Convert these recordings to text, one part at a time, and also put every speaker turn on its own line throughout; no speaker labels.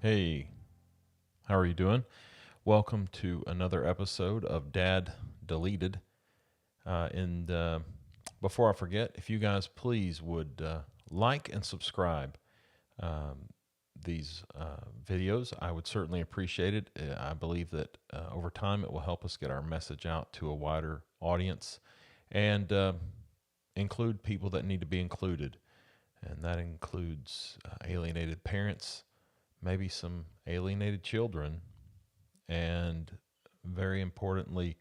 Hey, how are you doing? Welcome to another episode of Dad Deleted. And before I forget, if you guys please would like and subscribe um, these videos, I would certainly appreciate it. I believe that over time it will help us get our message out to a wider audience and include people that need to be included. And that includes alienated parents, maybe some alienated children, and very importantly,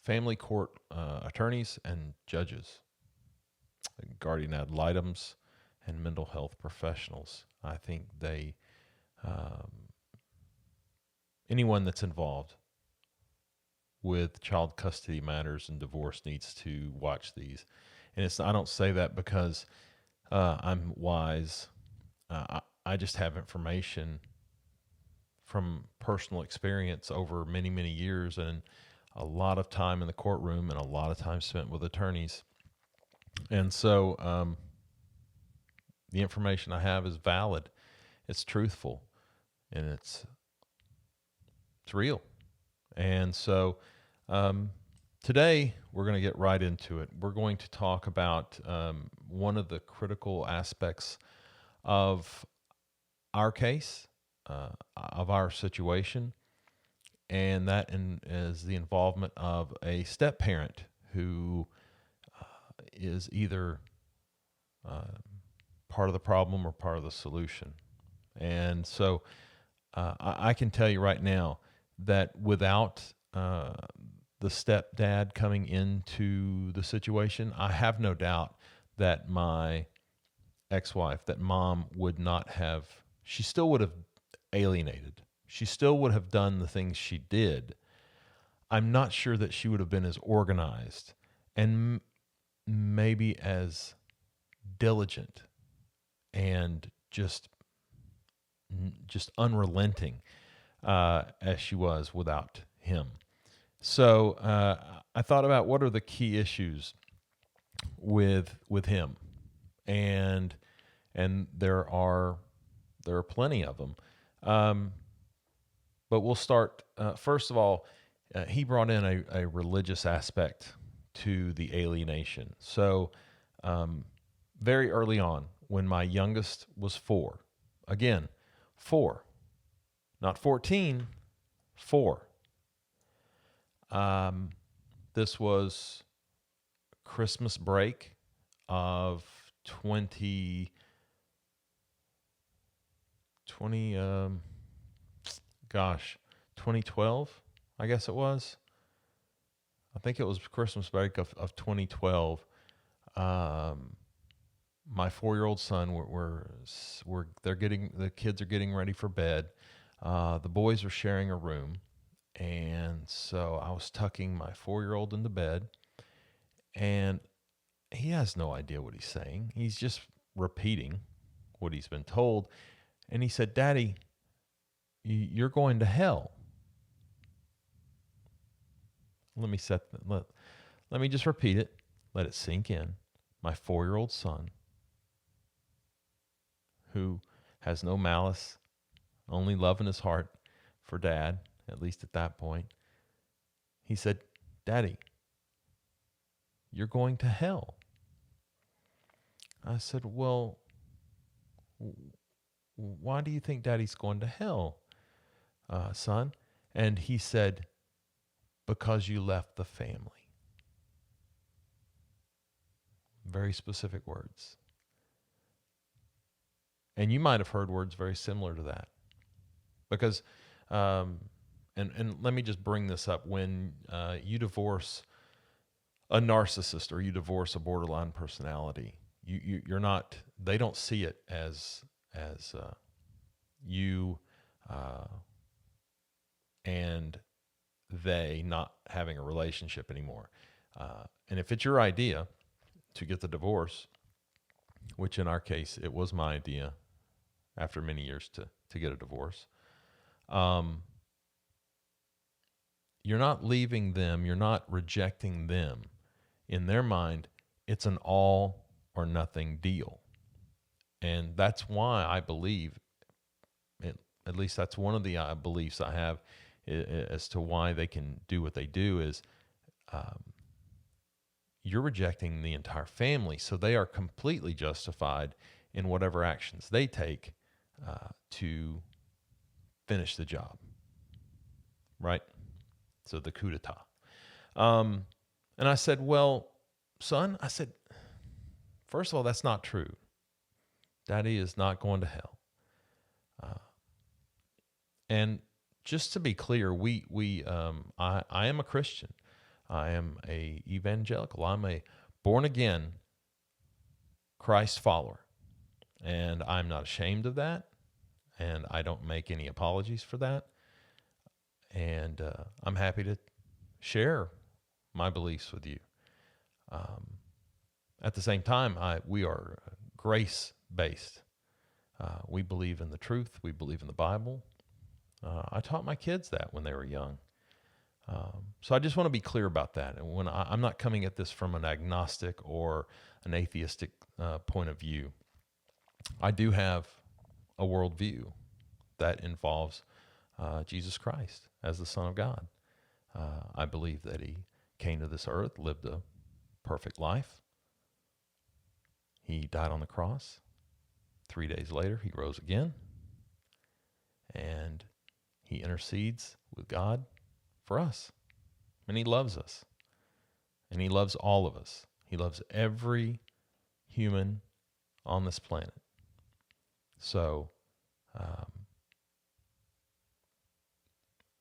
family court attorneys and judges, guardian ad litems, and mental health professionals. I think um, anyone that's involved with child custody matters and divorce needs to watch these. And I don't say that because I'm wise. I just have information from personal experience over many, many years and a lot of time in the courtroom and a lot of time spent with attorneys. And so the information I have is valid, it's truthful, and it's real. And so um, today we're going to get right into it. We're going to talk about one of the critical aspects of our case, of our situation, and is the involvement of a step parent who is either uh, part of the problem or part of the solution. And so I can tell you right now that without the stepdad coming into the situation, I have no doubt that my ex-wife, that mom, would not have, she still would have alienated. She still would have done the things she did. I'm not sure that she would have been as organized and maybe as diligent and just unrelenting as she was without him. So I thought about what are the key issues with him, and there are plenty of them. Um, but we'll start first of all. He brought in a religious aspect to the alienation. So very early on, when my youngest was 4, again, 4, not 14, 4. Um, this was Christmas break of 2020, gosh, 2012, I guess it was. I think it was Christmas break of 2012. Um, my 4-year-old son, the kids are getting ready for bed. The boys are sharing a room. And so I was tucking my 4-year-old into bed, and he has no idea what he's saying. He's just repeating what he's been told. And he said, "Daddy, you're going to hell." Let me let me just repeat it. Let it sink in. My 4-year-old son, who has no malice, only love in his heart for dad, at least at that point, he said, "Daddy, you're going to hell." I said, "Well, why do you think Daddy's going to hell, son?" And he said, "Because you left the family." Very specific words. And you might have heard words very similar to that. Because, um, and let me just bring this up. When you divorce a narcissist or you divorce a borderline personality, you're not, they don't see it as you uh, and they not having a relationship anymore. And if it's your idea to get the divorce, which in our case, it was my idea after many years to get a divorce, um, you're not leaving them, you're not rejecting them. In their mind, it's an all or nothing deal. And that's why I believe, at least that's one of the beliefs I have as to why they can do what they do is you're rejecting the entire family. So they are completely justified in whatever actions they take to finish the job, right? So the coup d'etat. And I said, well, son, I said, first of all, that's not true. Daddy is not going to hell. And just to be clear, I am a Christian. I am a evangelical. I'm a born again Christ follower, and I'm not ashamed of that. And I don't make any apologies for that. And I'm happy to share my beliefs with you. At the same time, we are grace-based. We believe in the truth. We believe in the Bible. I taught my kids that when they were young. So I just want to be clear about that. And when I'm not coming at this from an agnostic or an atheistic point of view, I do have a worldview that involves Jesus Christ as the Son of God. I believe that he came to this earth, lived a perfect life. He died on the cross. 3 days later, he rose again. And he intercedes with God for us. And he loves us. And he loves all of us. He loves every human on this planet. So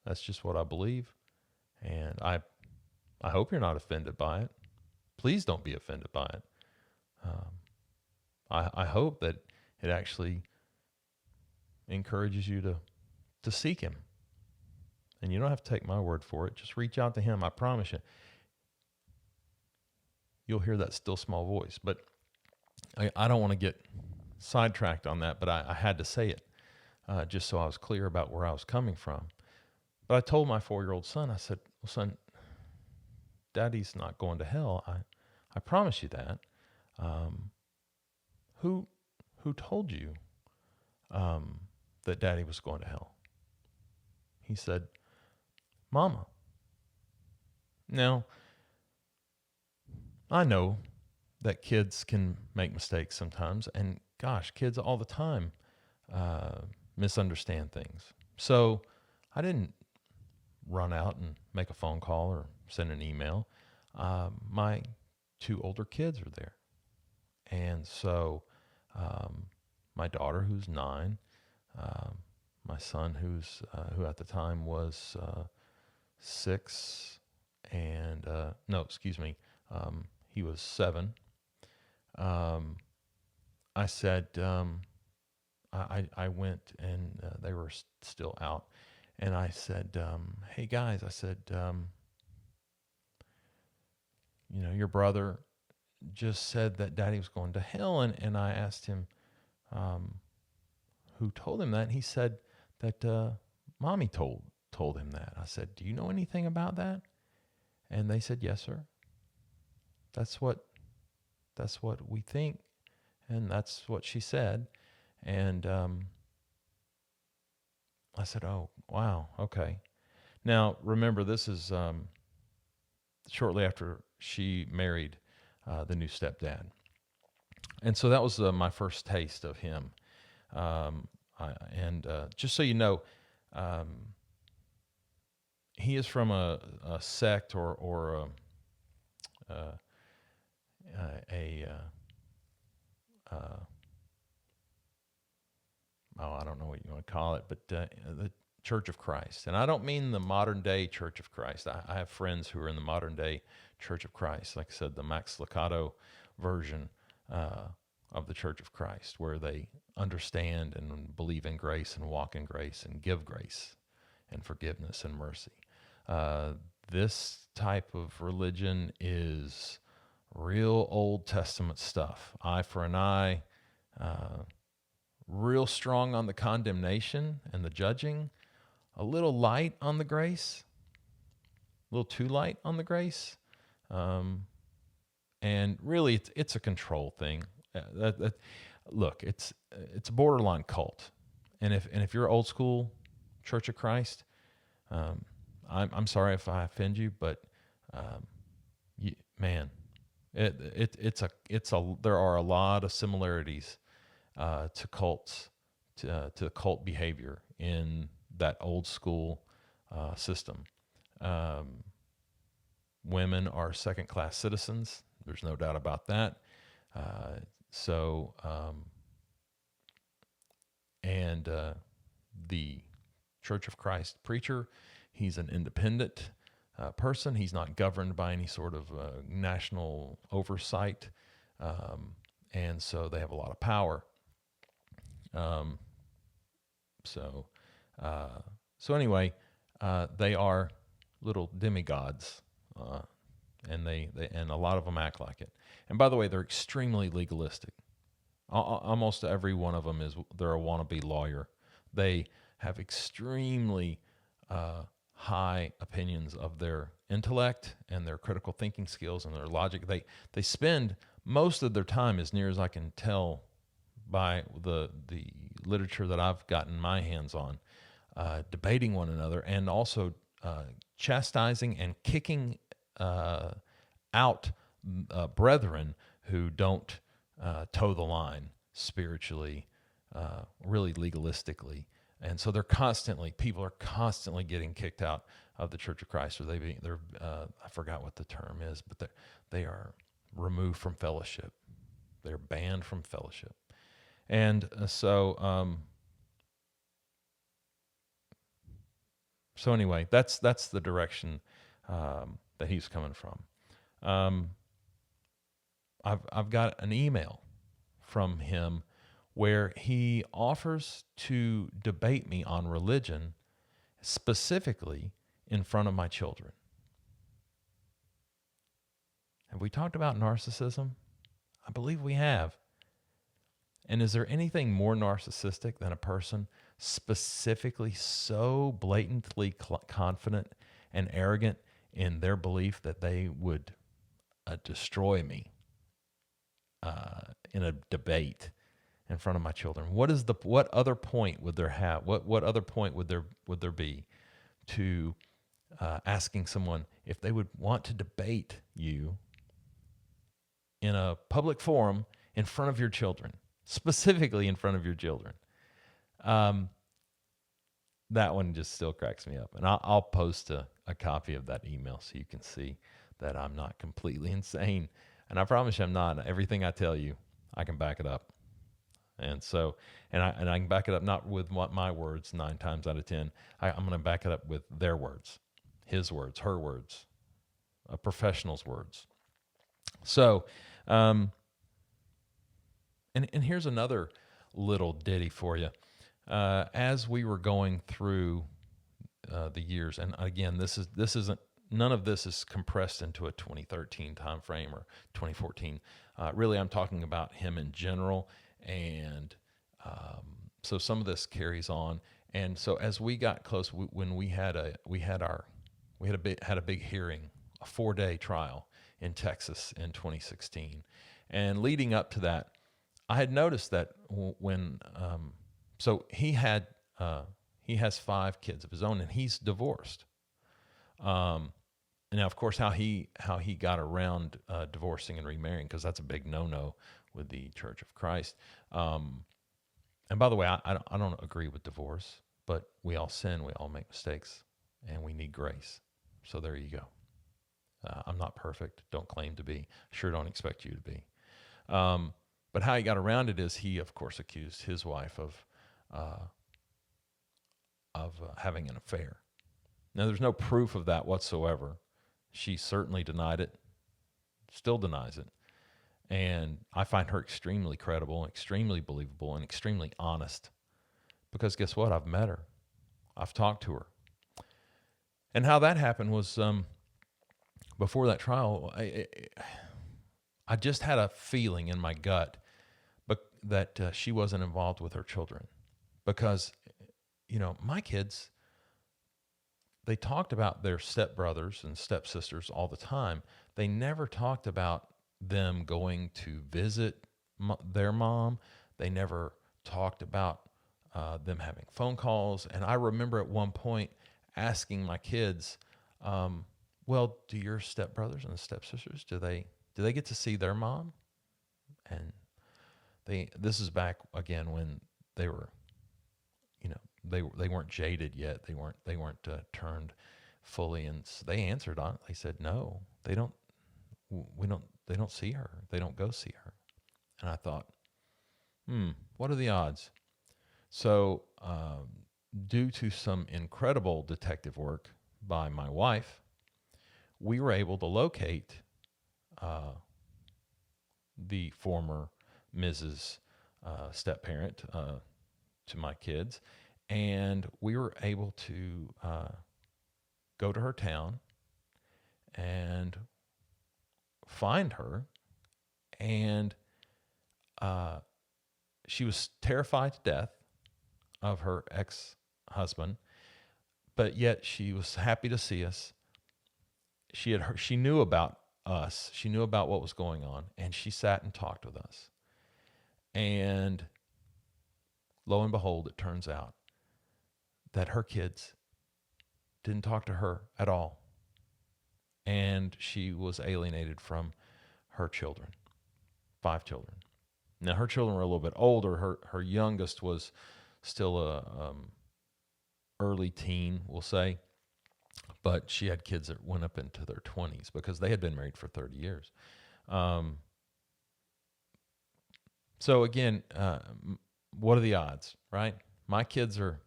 that's just what I believe. And I hope you're not offended by it. Please don't be offended by it. I hope that it actually encourages you to seek him. And you don't have to take my word for it. Just reach out to him. I promise you. You'll hear that still small voice. But I don't want to get sidetracked on that, but I had to say it just so I was clear about where I was coming from. But I told my 4-year-old son, I said, well, son, Daddy's not going to hell. I promise you that. Who told you that Daddy was going to hell? He said, Mama. Now, I know that kids can make mistakes sometimes, and gosh, kids all the time misunderstand things. So I didn't run out and make a phone call or send an email. My 2 older kids are there. And so my daughter, who's 9, my son, who at the time was 6, and he was 7. I said, I went and they were still out, and I said, hey guys, I said, your brother just said that Daddy was going to hell, and I asked him who told him that, and he said that Mommy told him that. I said, do you know anything about that? And they said, yes, sir. That's what we think, and that's what she said. And I said, oh, wow, okay. Now, remember, this is shortly after she married the new stepdad. And so that was my first taste of him. Just so you know, he is from a sect or I don't know what you want to call it, but the Church of Christ. And I don't mean the modern day Church of Christ. I have friends who are in the modern day Church of Christ. Like I said, the Max Lucado version of the Church of Christ, where they understand and believe in grace and walk in grace and give grace and forgiveness and mercy. This type of religion is real Old Testament stuff. Eye for an eye, real strong on the condemnation and the judging, a little light on the grace, a little too light on the grace. And really, it's a control thing. Look, it's a borderline cult, if you're old school Church of Christ, um, I'm sorry if I offend you, but um, man, it's a there are a lot of similarities to cults, to cult behavior in that old school system. Um, Women are second class citizens. There's no doubt about that. Uh, so, and the Church of Christ preacher, he's an independent person. He's not governed by any sort of national oversight. Um, and so they have a lot of power. Um, so, uh, so anyway, they are little demigods, and they and a lot of them act like it. And by the way, they're extremely legalistic. Almost every one of them they're a wannabe lawyer. They have extremely high opinions of their intellect and their critical thinking skills and their logic. They spend most of their time, as near as I can tell by the literature that I've gotten my hands on, debating one another, and also chastising and kicking out brethren who don't toe the line spiritually, really legalistically. And so people are constantly getting kicked out of the Church of Christ, or they're I forgot what the term is, but they are removed from fellowship. They're banned from fellowship. And so anyway, that's the direction that he's coming from. I've got an email from him where he offers to debate me on religion, specifically in front of my children. Have we talked about narcissism? I believe we have. And is there anything more narcissistic than a person specifically so blatantly confident and arrogant in their belief that they would destroy me in a debate in front of my children? What other point would there have? What other point would there be to asking someone if they would want to debate you in a public forum in front of your children, specifically in front of your children? That one just still cracks me up. And I'll post a copy of that email so you can see that I'm not completely insane. And I promise you I'm not. Everything I tell you, I can back it up. And so, and I can back it up not with my words 9 times out of 10. I'm going to back it up with their words, his words, her words, a professional's words. So, and here's another little ditty for you. As we were going through the years, and again, this isn't, none of this is compressed into a 2013 time frame or 2014. Really, I'm talking about him in general, and so some of this carries on. And so as we got close, when we had a big hearing, a 4-day trial in Texas in 2016, and leading up to that, I had noticed that when so he has 5 kids of his own, and he's divorced. And now, of course, how he got around divorcing and remarrying, because that's a big no-no with the Church of Christ. And by the way, I don't agree with divorce, but we all sin, we all make mistakes, and we need grace. So there you go. I'm not perfect. Don't claim to be. Sure don't expect you to be. But how he got around it is he, of course, accused his wife of having an affair. Now, there's no proof of that whatsoever. She certainly denied it, still denies it. And I find her extremely credible, extremely believable, and extremely honest. Because guess what? I've met her. I've talked to her. And how that happened was before that trial, I just had a feeling in my gut that she wasn't involved with her children. Because, my kids, they talked about their stepbrothers and stepsisters all the time. They never talked about them going to visit their mom. They never talked about them having phone calls. And I remember at one point asking my kids, well, do your stepbrothers and stepsisters, do they get to see their mom? And this is back again when they were, they weren't jaded yet. They weren't turned fully. And so they answered on it. They said, no, they don't see her. They don't go see her. And I thought, what are the odds? So, due to some incredible detective work by my wife, we were able to locate the former Mrs. Step-parent to my kids, and we were able to go to her town and find her. And she was terrified to death of her ex-husband, but yet she was happy to see us. She knew about us. She knew about what was going on, and she sat and talked with us. And lo and behold, it turns out that her kids didn't talk to her at all. And she was alienated from her children, 5 children. Now, her children were a little bit older. Her youngest was still a early teen, we'll say. But she had kids that went up into their 20s because they had been married for 30 years. So again, what are the odds, right? My kids are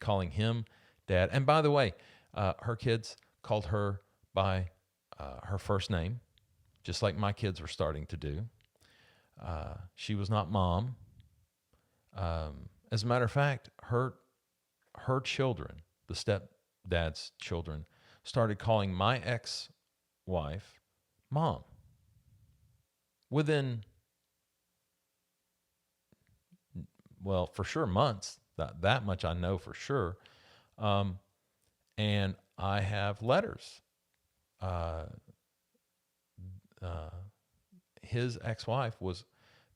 calling him dad. And by the way, her kids called her by her first name, just like my kids were starting to do. She was not mom. As a matter of fact, her children, the stepdad's children, started calling my ex-wife mom. Within, well, for sure months. That much I know for sure. And I have letters. His ex-wife was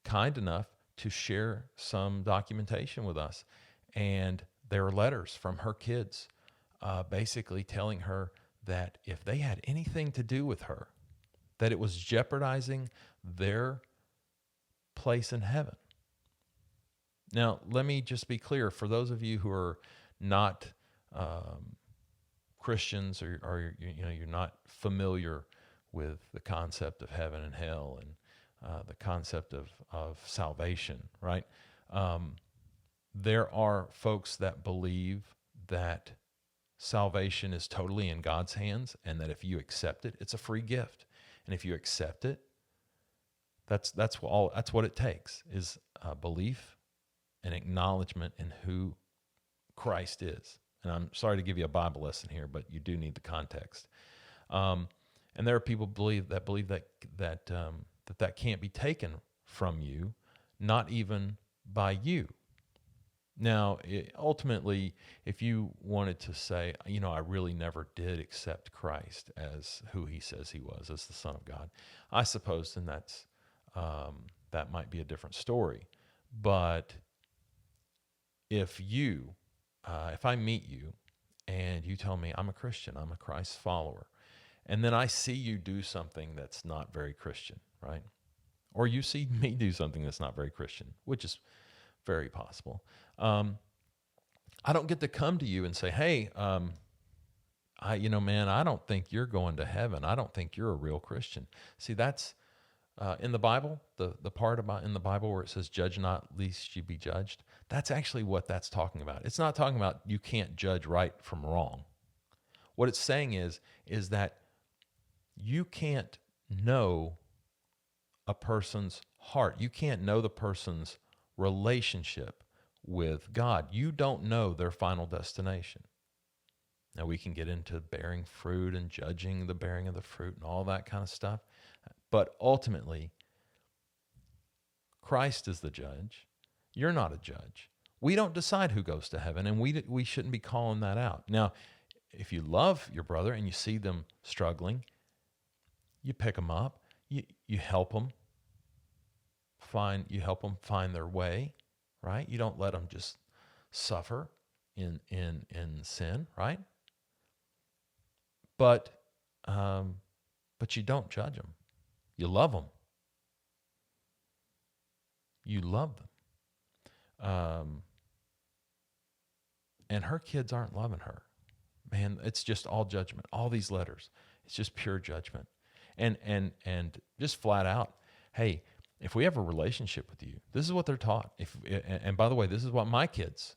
kind enough to share some documentation with us. And there were letters from her kids basically telling her that if they had anything to do with her, that it was jeopardizing their place in heaven. Now, let me just be clear. For those of you who are not Christians, or you're not familiar with the concept of heaven and hell and the concept of salvation, right? There are folks that believe that salvation is totally in God's hands, and that if you accept it, it's a free gift. And if you accept it, that's what it takes, is belief and acknowledgement in who Christ is. And I'm sorry to give you a Bible lesson here, but you do need the context. And there are people that believe that can't be taken from you, not even by you. Now, ultimately, if you wanted to say, I really never did accept Christ as who he says he was, as the Son of God, I suppose then that might be a different story. But if I meet you and you tell me I'm a Christian, I'm a Christ follower, and then I see you do something that's not very Christian, right? Or you see me do something that's not very Christian, which is very possible. I don't get to come to you and say, hey, man, I don't think you're going to heaven. I don't think you're a real Christian. See, that's in the Bible, the part about in the Bible where it says, judge not, lest you be judged. That's actually what that's talking about. It's not talking about you can't judge right from wrong. What it's saying is that you can't know a person's heart. You can't know the person's relationship with God. You don't know their final destination. Now, we can get into bearing fruit and judging the bearing of the fruit and all that kind of stuff. But ultimately, Christ is the judge. You're not a judge. We don't decide who goes to heaven, and we shouldn't be calling that out. Now, if you love your brother and you see them struggling, you pick them up, you help them find their way, right? You don't let them just suffer in sin, right? But um, but you don't judge them. You love them. You love them. And her kids aren't loving her. Man, it's just all judgment. All these letters, it's just pure judgment. And just flat out, hey, if we have a relationship with you, this is what they're taught. And by the way, this is what my kids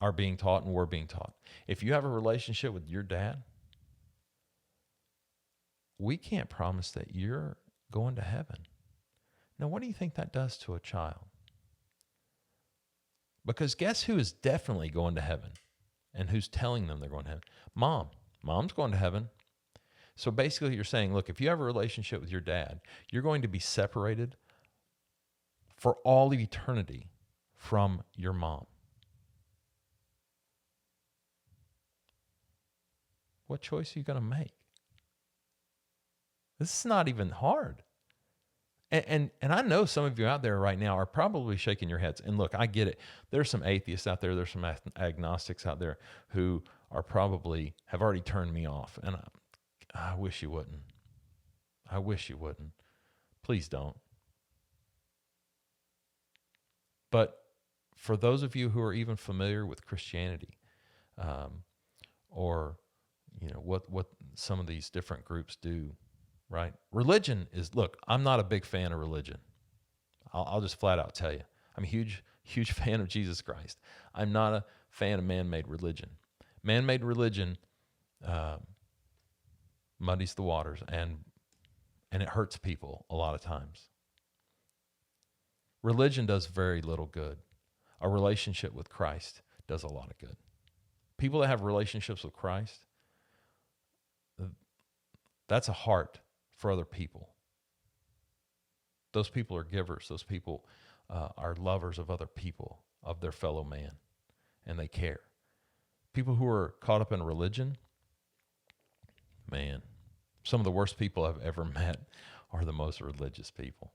are being taught and were being taught. If you have a relationship with your dad, we can't promise that you're going to heaven. Now, what do you think that does to a child? Because guess who is definitely going to heaven and who's telling them they're going to heaven? Mom. Mom's going to heaven. So basically, you're saying, look, if you have a relationship with your dad, you're going to be separated for all of eternity from your mom. What choice are you going to make? This is not even hard. And I know some of you out there right now are probably shaking your heads. And look, I get it. There's some atheists out there. There's some agnostics out there who are probably have already turned me off. And I wish you wouldn't. I wish you wouldn't. Please don't. But for those of you who are even familiar with Christianity, or what some of these different groups do, right? Religion is, look, I'm not a big fan of religion. I'll just flat out tell you. I'm a huge fan of Jesus Christ. I'm not a fan of man-made religion. Man-made religion muddies the waters, and it hurts people a lot of times. Religion does very little good. A relationship with Christ does a lot of good. People that have relationships with Christ, that's a heart for other people. Those people are givers. Those people are lovers of other people, of their fellow man, and they care. People who are caught up in religion, man, some of the worst people I've ever met are the most religious people.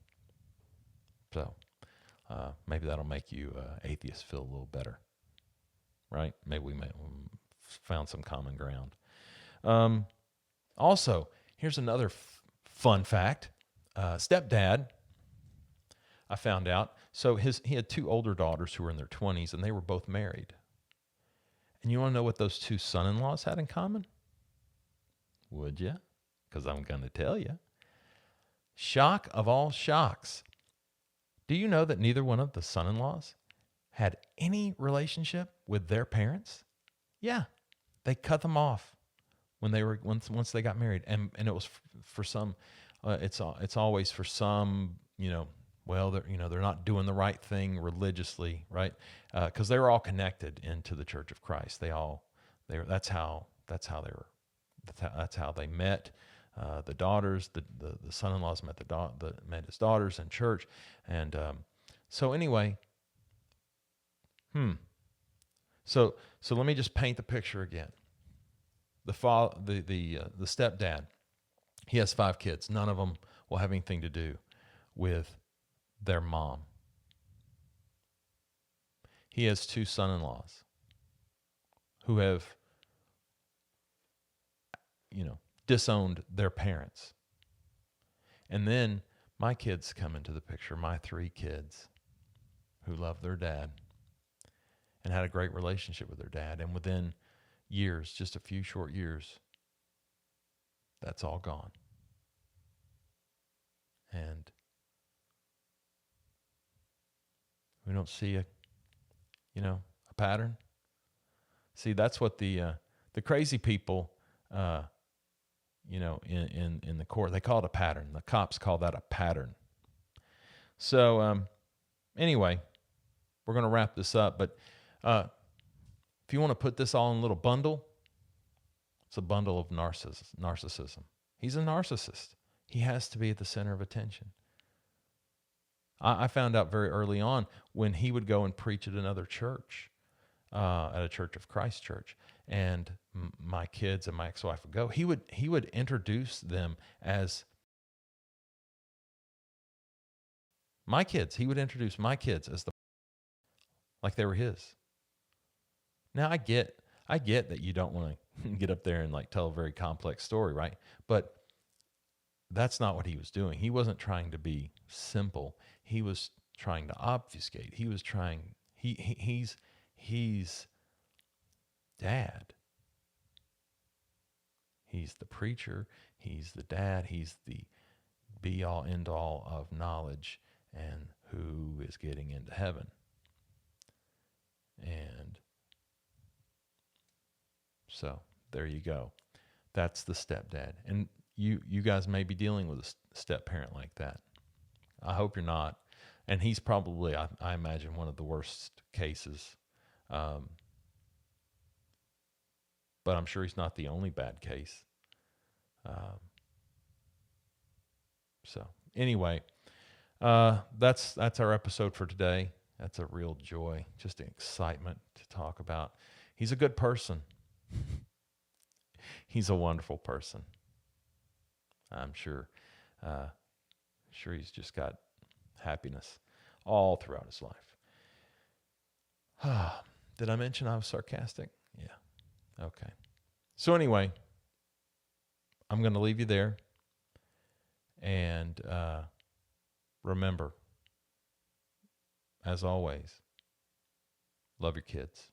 So maybe that'll make you atheists feel a little better, right? Maybe we found some common ground. Also, here's another fun fact. Stepdad, I found out, so he had two older daughters who were in their 20s, and they were both married. And you want to know what those two son-in-laws had in common? Would you? Because I'm going to tell you. Shock of all shocks. Do you know that neither one of the son-in-laws had any relationship with their parents? Yeah, they cut them off when they were once they got married, and it was for some. It's always for some. Well, they're not doing the right thing religiously, right? Because they were all connected into the Church of Christ. That's how they met. The daughters, the son-in-laws met his daughters in church, and so anyway. So let me just paint the picture again. The stepdad, he has 5 kids. None of them will have anything to do with their mom. He has 2 son-in-laws who have, disowned their parents. And then my kids come into the picture, my 3 kids who love their dad and had a great relationship with their dad. And within years, just a few short years, that's all gone. And we don't see a pattern. See, that's what the crazy people, in the court, they call it a pattern. The cops call that a pattern. So anyway, we're going to wrap this up. But if you want to put this all in a little bundle, it's a bundle of narcissism. He's a narcissist. He has to be at the center of attention. I found out very early on when he would go and preach at another church, at a Church of Christ church, and my kids and my ex-wife would go. He would introduce them as my kids. He would introduce my kids as the like they were his. Now I get that you don't want to get up there and like tell a very complex story, right? But that's not what he was doing. He wasn't trying to be simple. He was trying to obfuscate. He was trying he's dad. He's the preacher, he's the dad, he's the be all end all of knowledge and who is getting into heaven. And so there you go. That's the stepdad. And you guys may be dealing with a step parent like that. I hope you're not. And he's probably, I imagine, one of the worst cases. Um, but I'm sure he's not the only bad case. Um, so anyway, that's our episode for today. That's a real joy, just an excitement to talk about. He's a good person. He's a wonderful person. I'm sure. Sure, he's just got happiness all throughout his life. Did I mention I was sarcastic? Yeah. Okay. So anyway, I'm going to leave you there. And remember, as always, love your kids.